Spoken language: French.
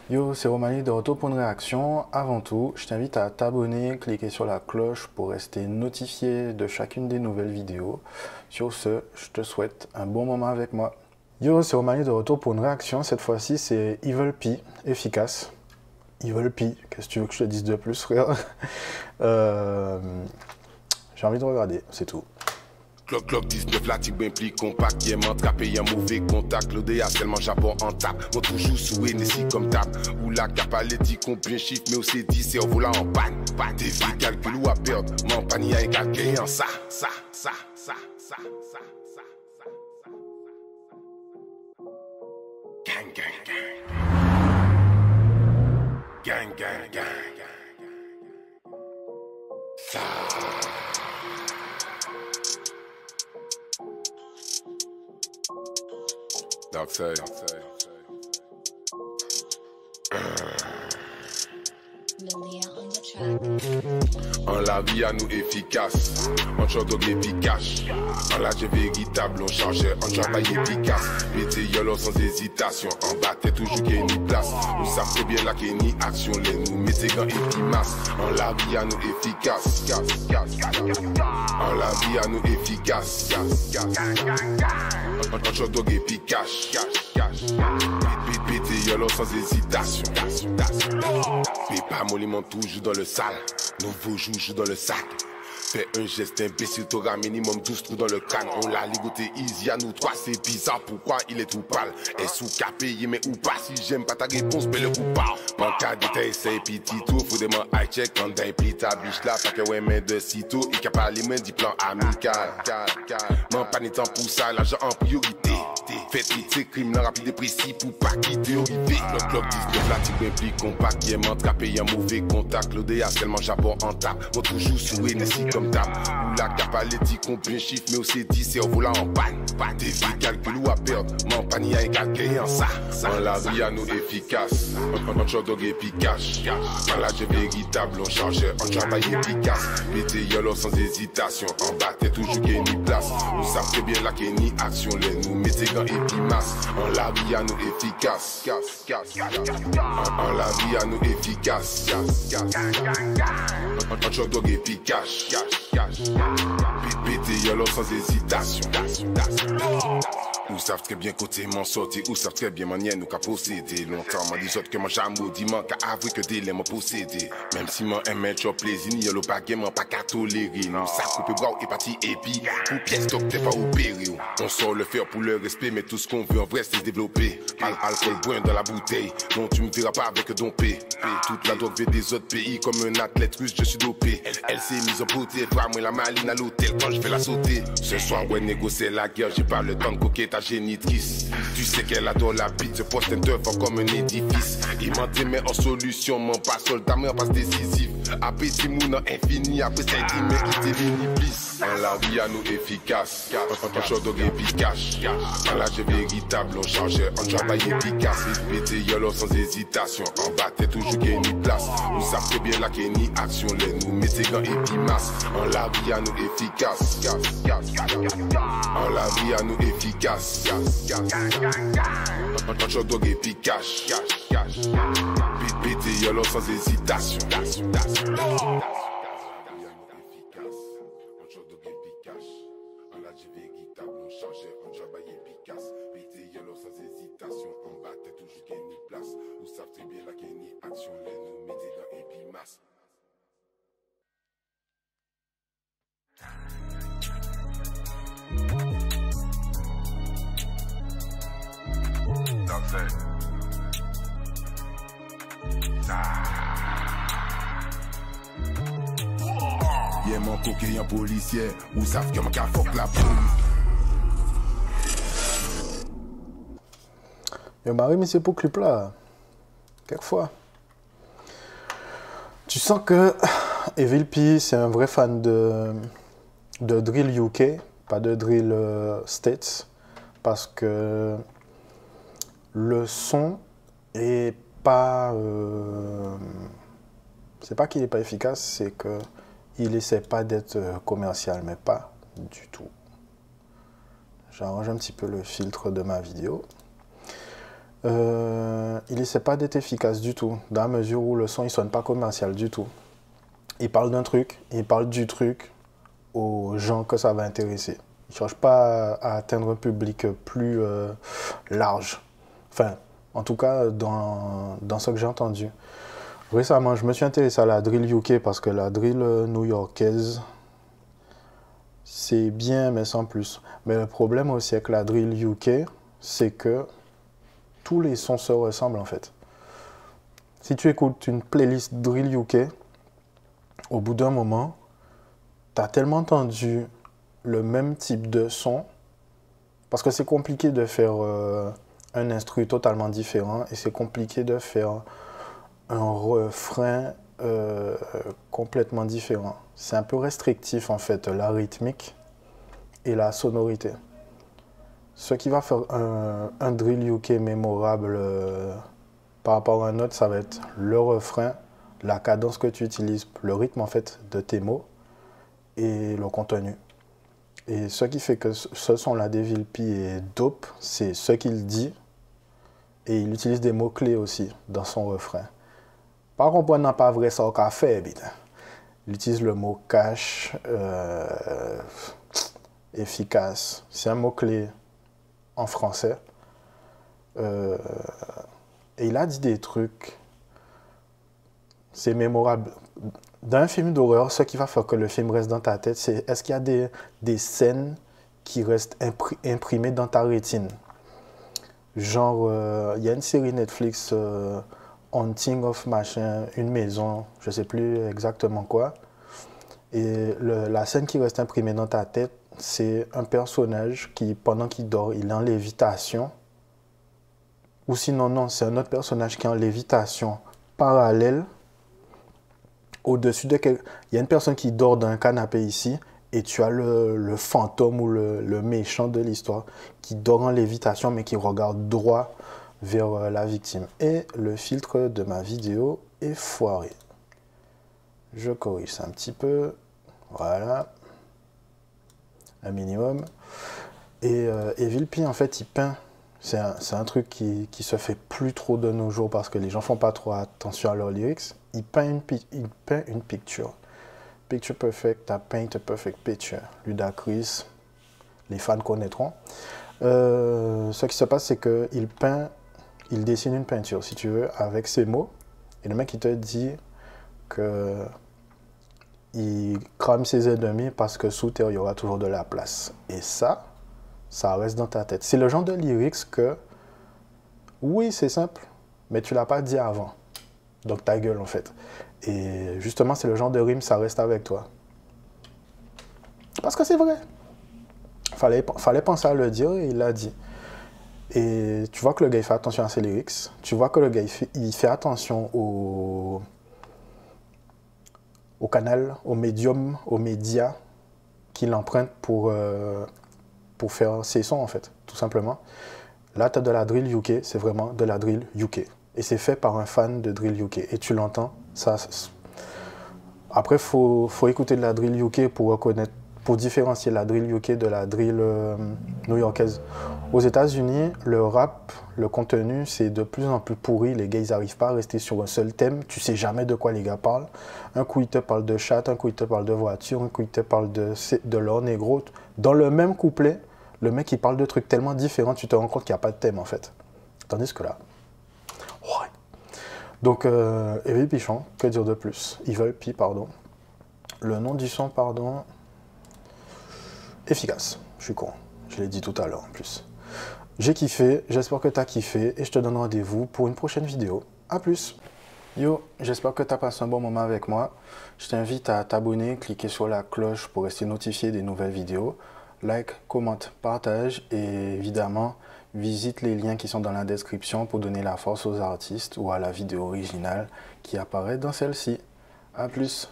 Yo, c'est Romani de retour pour une réaction. Avant tout, je t'invite à t'abonner, cliquer sur la cloche pour rester notifié de chacune des nouvelles vidéos. Sur ce, je te souhaite un bon moment avec moi. Yo, c'est Romani de retour pour une réaction. Cette fois-ci, c'est Evil P, efficace. Evil P, qu'est-ce que tu veux que je te dise de plus, frère? J'ai envie de regarder, c'est tout. Clock 19 la tigre pli compact qui aime attraper un mauvais contact. L'ODA seulement Japon en tape. Moi toujours sous NSI comme tape. Ou la capale dit qu'on bien chiffre mais aussi dit c'est au volant en panne. Des vies calcul ou à perdre. Mon panier a un calcul en ça. Gang, gang, gang. Gang, gang, gang. Ça. Darkside. En la vie à nous efficace, on chante au efficace. En la j'ai véritable, on chargeait, on travaille efficace. Mettez yolo sans hésitation, en bas t'es toujours qu'il y a une place. Nous savons très bien là qu'il y a une action, les nous mettez gants et puis masse. En la vie à nous efficace, en la vie à nous efficace. On chante au efficace. Mettez yolo sans hésitation. Pépa monument toujours dans le sale. Nouveau joujou dans le sac. Fais un geste imbécile, t'auras minimum 12 trous dans le crâne. On l'a ligoté easy à nous trois, c'est bizarre pourquoi il est tout pâle. Est-ce ou qu'à payer mais ou pas? Si j'aime pas ta réponse, mais le coup pas. Mon cas détail, c'est petit tout. Faut demander high check quand d'un pli ta biche là. Pas que ouais, mais de sitôt. Et qu'à pas les mains du plan amical. Mon pas ni temps pour ça, l'argent en priorité. Faites vite, crime là rapide et précis pour pas quitter horrifié. Le clock 19 la tigre implique compact qui aime attraper un mauvais contact. L'ODA seulement Japon en tape. Moi toujours sous NSI comme tape. Ou la capale dit qu'on bien chiffre mais aussi dit c'est au volant en panne. Des vies calcul ou à perdre. Mon panier a un calcul en ça. En la vie à nous efficace. On chante au efficace. En la j'ai véritable, on charge, on travaille efficace. Mettez yolo sans hésitation. En bas t'es toujours qu'il y a une place. Nous savons très bien là qu'il y a une action. Les nous mettez gants et puis masse. En la vie à nous efficace. En la vie à nous efficace. On chante au efficace. Pété yolo sans hésitation. Nous savons très bien côté m'en sortir, nous savons très bien manière nous qu'a possédé. Longtemps m'a dit autres que moi j'ai maudit, man qu'a avoué que des m'ont possédé. Même si moi aime trop plaisir, ni yolo pas game, pas qu'à tolérer. Nous savons couper bras et parti épi, pour pièce top t'es pas opéré. On sort le faire pour le respect, mais tout ce qu'on veut en vrai c'est se développer. Alcool brun dans la bouteille, non tu me verras pas avec dompé. Toute la drogue vient des autres pays, comme un athlète russe je suis dopé. Elle s'est mise en beauté, moi la maline à l'hôtel quand je vais la sauter. Ce soir ouais négocier la guerre, j'ai pas le temps de coquer ta génitrice. Tu sais qu'elle adore la bite, se poste un œuvre comme un édifice. Il m'en mais en solution, mon pas soldat, mais en passe décisif. Appétit mouna infini, après ça dit mais il t'élimine bliss. En la vie à nous efficace, on chante au efficace. En la j'ai véritable, on charge, on travaille efficace. Mettez yolo sans hésitation, en bas t'es toujours qu'il y a une place. Nous savons très bien là qu'il y a une action, les nous mettez gants et puis masse. En la vie à nous efficace, en la vie à nous efficace. On chante au efficace. Pété yolo sans hésitation. Y'a mon coquet un policier, ou savent que mon cas fuck la police. Yo, Marie, mais c'est pour clip là. Quelquefois. Tu sens que Evil P, c'est un vrai fan de drill UK, pas de drill States, parce que le son est pas... c'est pas qu'il n'est pas efficace, c'est qu'il essaie pas d'être commercial, mais pas du tout. J'arrange un petit peu le filtre de ma vidéo. Il essaie pas d'être efficace du tout, dans la mesure où le son il sonne pas commercial du tout. Il parle d'un truc, il parle du truc aux gens que ça va intéresser. Il ne cherche pas à atteindre un public plus large. Enfin, en tout cas, dans ce que j'ai entendu. Récemment, je me suis intéressé à la drill UK parce que la drill new-yorkaise, c'est bien, mais sans plus. Mais le problème aussi avec la drill UK, c'est que tous les sons se ressemblent en fait. Si tu écoutes une playlist drill UK, au bout d'un moment, tu as tellement entendu le même type de son, parce que c'est compliqué de faire un instru totalement différent et c'est compliqué de faire un refrain complètement différent. C'est un peu restrictif en fait, la rythmique et la sonorité. Ce qui va faire un drill UK mémorable par rapport à un autre, ça va être le refrain, la cadence que tu utilises, le rythme en fait de tes mots et le contenu. Et ce qui fait que ce son-là d'Evil P est dope, c'est ce qu'il dit et il utilise des mots-clés aussi dans son refrain. Par contre, on n'a pas vrai ça au café, il utilise le mot cash, efficace. C'est un mot-clé en français. Et il a dit des trucs, c'est mémorable. Dans un film d'horreur, ce qui va faire que le film reste dans ta tête, c'est est-ce qu'il y a des scènes qui restent imprimées dans ta rétine. Genre, il y a une série Netflix, Haunting of machin, une maison, je ne sais plus exactement quoi. Et la scène qui reste imprimée dans ta tête, c'est un personnage qui, pendant qu'il dort, il est en lévitation. Ou sinon, non, c'est un autre personnage qui est en lévitation parallèle. Au-dessus de il y a une personne qui dort dans un canapé ici et tu as le fantôme ou le méchant de l'histoire qui dort en lévitation mais qui regarde droit vers la victime. Et le filtre de ma vidéo est foiré. Je corrige ça un petit peu. Voilà. Un minimum. Et Evil P, en fait, il peint. C'est un truc qui se fait plus trop de nos jours parce que les gens font pas trop attention à leurs lyrics. Il peint une picture. Picture perfect, I paint a perfect picture. Ludacris, les fans connaîtront. Ce qui se passe, c'est qu'il dessine une peinture, si tu veux, avec ses mots. Et le mec, il te dit que il crame ses ennemis parce que sous terre, il y aura toujours de la place. Et ça reste dans ta tête. C'est le genre de lyrics que, oui, c'est simple, mais tu l'as pas dit avant. Donc ta gueule, en fait. Et justement, c'est le genre de rime, ça reste avec toi. Parce que c'est vrai. Fallait penser à le dire et il l'a dit. Et tu vois que le gars, il fait attention à ses lyrics. Tu vois que le gars, il fait attention au canal, au médium, aux médias qu'il emprunte pour faire ses sons, en fait, tout simplement. Là, tu as de la drill UK, c'est vraiment de la drill UK. Et c'est fait par un fan de drill UK. Et tu l'entends, ça. Après, faut écouter de la drill UK pour reconnaître, pour différencier la drill UK de la drill new-yorkaise. Aux États-Unis, le rap, le contenu, c'est de plus en plus pourri. Les gars, ils n'arrivent pas à rester sur un seul thème. Tu sais jamais de quoi les gars parlent. Un coup, ils te parlent de chat, un coup, ils te parlent de voiture, un coup, ils te parlent de l'or négro. Dans le même couplet, le mec, il parle de trucs tellement différents, tu te rends compte qu'il n'y a pas de thème, en fait. Tandis que là, ouais. Donc, Evil Pichon, que dire de plus? Evil P, pardon. Le nom du son, pardon. Efficace. Je suis con. Je l'ai dit tout à l'heure, en plus. J'ai kiffé, j'espère que tu as kiffé, et je te donne rendez-vous pour une prochaine vidéo. A plus. Yo, j'espère que tu as passé un bon moment avec moi. Je t'invite à t'abonner, cliquer sur la cloche pour rester notifié des nouvelles vidéos. Like, commente, partage et évidemment, visite les liens qui sont dans la description pour donner la force aux artistes ou à la vidéo originale qui apparaît dans celle-ci. A plus.